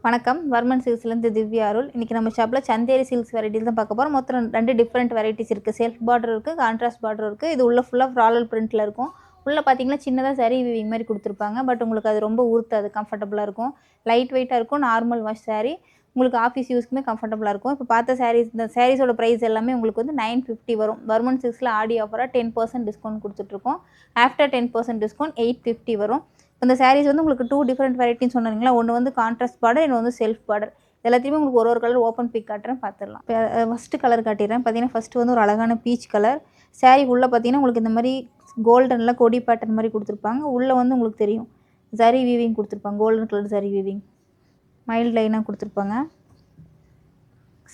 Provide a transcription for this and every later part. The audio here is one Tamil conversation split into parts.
வணக்கம். வர்மன் சில்க்ஸ்லேருந்து திவ்யா அருள். இன்றைக்கி நம்ம ஷாப்பில் சந்தேரி சில்க்ஸ் வெரைட்டிஸ் தான் பார்க்க போகிறோம். மொத்தம் 2 டிஃப்ரெண்ட் வெரைட்டிஸ் இருக்குது. செல்ஃப் பார்டர் இருக்குது, கான்ட்ராஸ்ட் பார்டர் இருக்குது. இது உள்ள ஃபுல்லாக ஃப்ளாரல் பிரிண்ட்டில் இருக்கும். உள்ளே பார்த்தீங்கன்னா சின்னதாக சரி வீவிங் மாதிரி கொடுத்துருப்பாங்க. பட் உங்களுக்கு அது ரொம்ப ஊர்த்தாது, கம்ஃபர்டபுளாக இருக்கும். லைட் வெயிட்டாக இருக்கும். நார்மல் வாஷ் சாரீ உங்களுக்கு ஆஃபீஸ் யூஸ்க்குமே கம்ஃபர்டபுளாக இருக்கும். இப்போ பார்த்த சாரீஸ், இந்த சாரீஸோட ப்ரைஸ் எல்லாமே உங்களுக்கு வந்து 950 வரும். வர்மன் சில்க்ஸில் ஆடி ஆஃபராக 10% டிஸ்கவுண்ட் கொடுத்துட்ருக்கோம். ஆஃப்டர் 10% டிஸ்கவுண்ட் 850 வரும். இந்த சாரீஸ் வந்து உங்களுக்கு 2 டிஃப்ரெண்ட் வெரைட்டின்னு சொன்னீங்களா. ஒன்று வந்து கான்ட்ராஸ்ட் பார்டர், இன்னொன்று வந்து செல்ஃப் பார்டர். எல்லாத்தையுமே உங்களுக்கு ஒரு கலர் ஓப்பன் பிக் காட்டுறேன், பார்த்துடலாம். இப்போ ஃபஸ்ட்டு கலர் காட்டிடுறேன். பார்த்தீங்கன்னா ஃபஸ்ட்டு வந்து ஒரு அழகான பீச் கலர் சாரீ. உள்ளே பார்த்தீங்கன்னா உங்களுக்கு இந்த மாதிரி கோல்டனில் கொடி பேட்டர்ன் மாதிரி கொடுத்துருப்பாங்க. உள்ளே வந்து உங்களுக்கு தெரியும் சரி வீவிங் கொடுத்துருப்பாங்க. கோல்டன் கலர் சரி வீவிங் மைல்டு லைனாக கொடுத்துருப்பாங்க.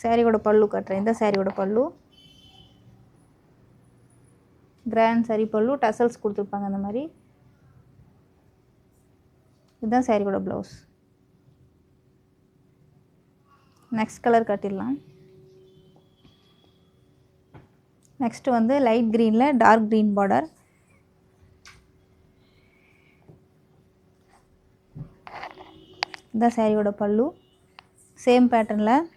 சாரியோட பல்லு காட்டுறேன். இந்த சாரியோட பல்லு கிராண்ட் சாரி பல்லு, டசல்ஸ் கொடுத்துருப்பாங்க. அந்த மாதிரி இதுதான் சாரியோட ப்ளவுஸ். நெக்ஸ்ட் கலர் காட்டிடலாம். நெக்ஸ்ட்டு வந்து லைட் க்ரீனில் டார்க் க்ரீன் பார்டர். இதுதான் சாரியோட பல்லு. சேம் பேட்டர்னில்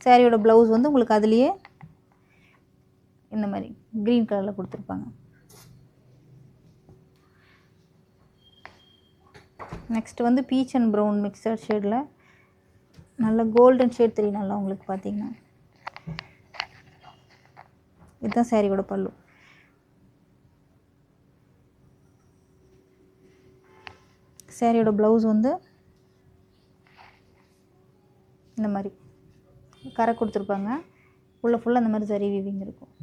சாரியோட ப்ளவுஸ் வந்து உங்களுக்கு அதுலேயே இந்த மாதிரி க்ரீன் கலரில் கொடுத்துருப்பாங்க. நெக்ஸ்ட்டு வந்து பீச் அண்ட் ப்ரௌன் மிக்சர் ஷேடில் நல்ல கோல்டன் ஷேட் தெரியும் நல்லா உங்களுக்கு. பார்த்தீங்கன்னா இதுதான் சாரியோட பல்லு. சாரியோட ப்ளவுஸ் வந்து இந்த மாதிரி கரை கொடுத்துருப்பாங்க. உள்ள ஃபுல்லாக அந்த மாதிரி சரி வீவிங் இருக்கும்.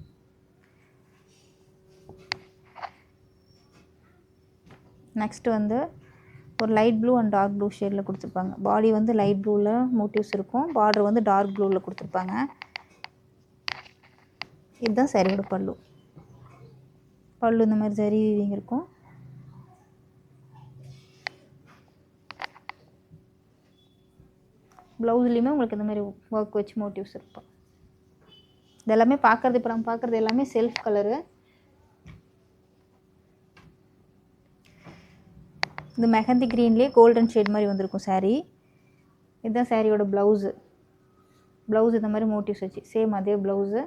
நெக்ஸ்ட்டு வந்து ஒரு light blue and dark blue ஷேடில் கொடுத்துருப்பாங்க. பாடி வந்து லைட் ப்ளூவில் மோட்டிவ்ஸ் இருக்கும். பார்டர் வந்து டார்க் ப்ளூவில் கொடுத்துருப்பாங்க. இதுதான் சாரியோட பல்லு. பல்லு இந்த மாதிரி சரி வீவிங் இருக்கும். ப்ளவுஸ்லேயுமே உங்களுக்கு இந்த மாதிரி ஒர்க் வச்சு மோட்டிவ்ஸ் இருக்கும். இதெல்லாமே பார்க்குறது, இப்போ நம்ம பார்க்குறது எல்லாமே செல்ஃப் கலரு. இந்த மெஹந்தி க்ரீன்லேயே கோல்டன் ஷேட் மாதிரி வந்திருக்கும் சாரீ. இதுதான் சாரியோட ப்ளவுஸு. ப்ளவுஸ் இந்த மாதிரி மோட்டிவ்ஸ் வச்சு சேம் அதே ப்ளவுஸு.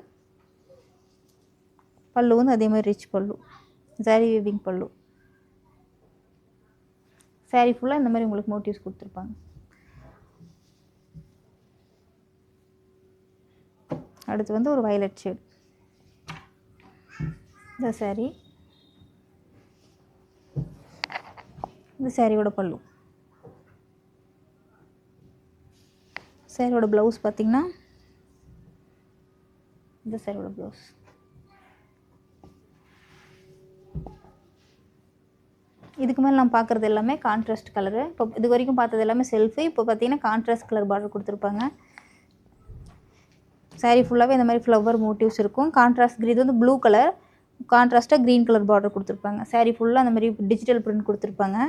பல்லு வந்து அதே மாதிரி ரிச் பல்லு, சாரீ வீவிங் பல்லு. சாரீ ஃபுல்லாக இந்த மாதிரி உங்களுக்கு மோட்டிவ்ஸ் கொடுத்துருப்பாங்க. அடுத்து வந்து ஒரு வயலட் ஷேட். இந்த சாரீ, இந்த சாரியோட பல்லு. சாரியோட ப்ளவுஸ் பார்த்திங்கன்னா இந்த சாரியோட ப்ளவுஸ். இதுக்கு மேலே நம்ம பார்க்குறது எல்லாமே கான்ட்ராஸ்ட் கலரு. இப்போ இது வரைக்கும் பார்த்தது எல்லாமே செல்ஃபு. இப்போ பார்த்தீங்கன்னா கான்ட்ராஸ்ட் கலர் பார்டர் கொடுத்துருப்பாங்க. சாரீ ஃபுல்லாகவே இந்த மாதிரி ஃப்ளவர் மோட்டிவ்ஸ் இருக்கும். கான்ட்ராஸ்ட் க்ரீன், இது வந்து ப்ளூ கலர், கான்ட்ராஸ்ட்டாக க்ரீன் கலர் பார்டர் கொடுத்துருப்பாங்க. சாரீ ஃபுல்லாக அந்த மாதிரி டிஜிட்டல் பிரிண்ட் கொடுத்துருப்பாங்க.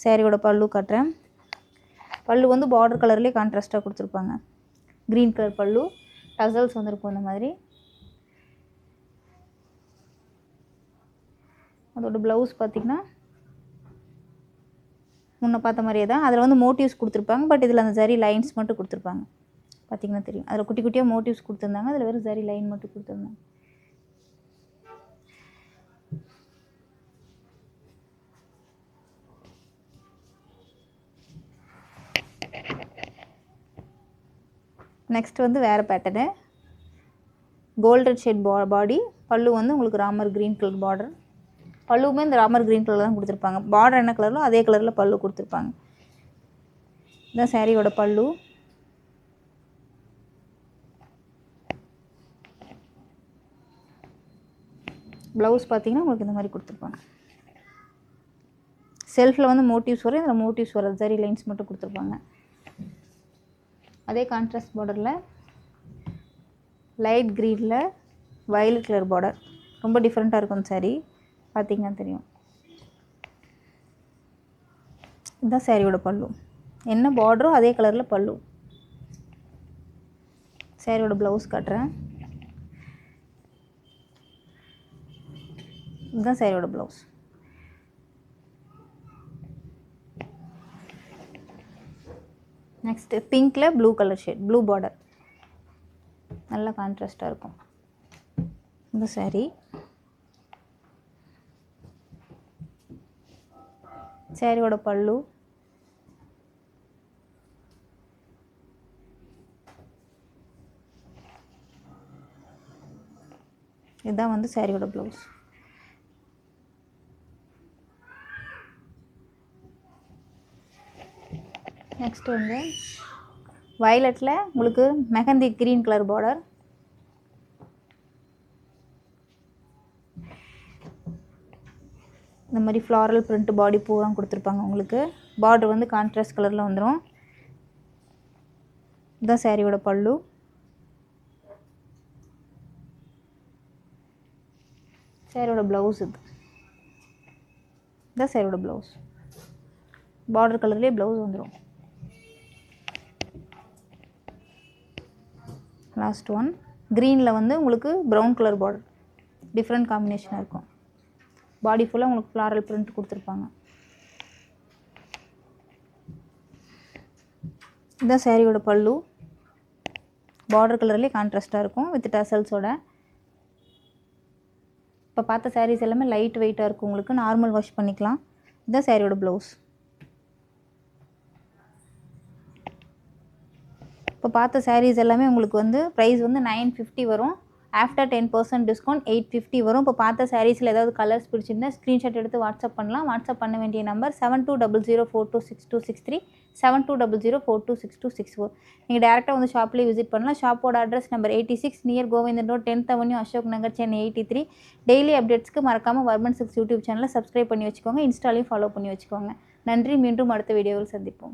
சாரியோட பல்லு காட்டுறேன். பல்லு வந்து பார்டர் கலர்லேயே கான்ட்ராஸ்ட்டாக கொடுத்துருப்பாங்க. க்ரீன் கலர் பல்லு, டசல்ஸ் வந்துருக்கும் இந்த மாதிரி. அதோட ப்ளவுஸ் பார்த்திங்கன்னா முன்ன பார்த்த மாதிரியே தான். அதில் வந்து மோட்டிவ்ஸ் கொடுத்துருப்பாங்க. பட் இதில் அந்த சரி லைன்ஸ் மட்டும் கொடுத்துருப்பாங்க. பார்த்திங்கன்னா தெரியும். அதில் குட்டி குட்டியாக மோட்டிவ்ஸ் கொடுத்துருந்தாங்க. அதில் வெறும் சரி லைன் மட்டும் கொடுத்துருந்தாங்க. நெக்ஸ்ட் வந்து வேறு பேட்டர்னு கோல்டன் ஷேட் பாடி. பல்லு வந்து உங்களுக்கு ராமர் க்ரீன் கலர் பார்டர். பல்லுவுமே இந்த ராமர் க்ரீன் கலர் தான் கொடுத்துருப்பாங்க. பார்டர் என்ன கலரோ அதே கலரில் பல்லு கொடுத்துருப்பாங்க. இதுதான் சாரியோட பல்லு. ப்ளவுஸ் பார்த்திங்கன்னா உங்களுக்கு இந்த மாதிரி கொடுத்துருப்பாங்க. செல்ஃபில் வந்து மோட்டிவ்ஸ் வரும். இதில் மோட்டிவ்ஸ் வராது, சரி லைன்ஸ் மட்டும் கொடுத்துருப்பாங்க. அதே கான்ட்ராஸ்ட் பார்டரில் லைட் க்ரீனில் வயலட் கலர் பார்டர். ரொம்ப டிஃப்ரெண்ட்டாக இருக்கும் சாரீ. பார்த்திங்கன்னா தெரியும். இதுதான் சாரியோட பல்லு. என்ன பார்டரோ அதே கலரில் பல்லு. சாரியோட ப்ளவுஸ் காட்டுறேன். இதுதான் சாரியோட ப்ளவுஸ். நெக்ஸ்ட்டு பிங்க்கில் blue colour shade, blue border, நல்லா கான்ட்ராஸ்ட்டாக இருக்கும் இந்த சாரீ. சாரியோட பல்லு, இதுதான் வந்து சாரியோட ப்ளவுஸ். நெக்ஸ்ட் வந்து வயலட்டில் உங்களுக்கு மெஹந்தி க்ரீன் கலர் பார்டர், இந்த மாதிரி ஃப்ளாரல் பிரிண்ட் பாடி பூராக கொடுத்துருப்பாங்க உங்களுக்கு. பார்டர் வந்து கான்ட்ராஸ்ட் கலரில் வந்துடும். இதுதான் சாரியோட பல்லு. சாரியோட ப்ளவுஸ் இதுதான் சாரியோட ப்ளவுஸ். பார்டர் கலர்லேயே ப்ளவுஸ் வந்துடும். லாஸ்ட் ஒன் க்ரீனில் வந்து உங்களுக்கு ப்ரௌன் கலர் பார்டர், டிஃப்ரெண்ட் காம்பினேஷனாக இருக்கும். பாடி ஃபுல்லாக உங்களுக்கு ஃப்ளாரல் பிரிண்ட் கொடுத்துருப்பாங்க. இதுதான் சாரியோட பல்லு. பார்டர் கலர்லேயே கான்ட்ராஸ்ட்டாக இருக்கும் வித் டசல்ஸோட. இப்போ பார்த்த சாரீஸ் எல்லாமே லைட் வெயிட்டாக இருக்கும், உங்களுக்கு நார்மல் வாஷ் பண்ணிக்கலாம். இதுதான் சாரியோட ப்ளவுஸ். இப்போ பார்த்த சாரீஸ் எல்லாமே உங்களுக்கு வந்து ப்ரைஸ் வந்து 950 வரும். ஆஃப்டர் 10% டிஸ்கவுண்ட் 850 வரும். இப்போ பார்த்த சாரீஸில் ஏதாவது கலர்ஸ் பிடிச்சிருந்தா ஸ்க்ரீன்ஷாட் எடுத்து வாட்ஸ்அப் பண்ணலாம். வாட்ஸ்அப் பண்ண வேண்டிய நம்பர் 7200426263, 7200426264. நீங்கள் டேரெக்டாக வந்து ஷாப்லேயே விசிட் பண்ணலாம். ஷாப்போட address number 86 near Govindan road, 10th Avenue, Ashok Nagar, Chennai 83. Daily அப்டேட்ஸ்க்கு மறக்காமல் வர்மன் 6 யூடியூப் சேனலை சப்ஸ்கிரைப் பண்ணி வச்சுக்கோங்க. இன்ஸ்டாலையும் ஃபாலோ பண்ணி வச்சுக்கோங்க. நன்றி. மீண்டும் அடுத்த வீடியோவில் சந்திப்போம்.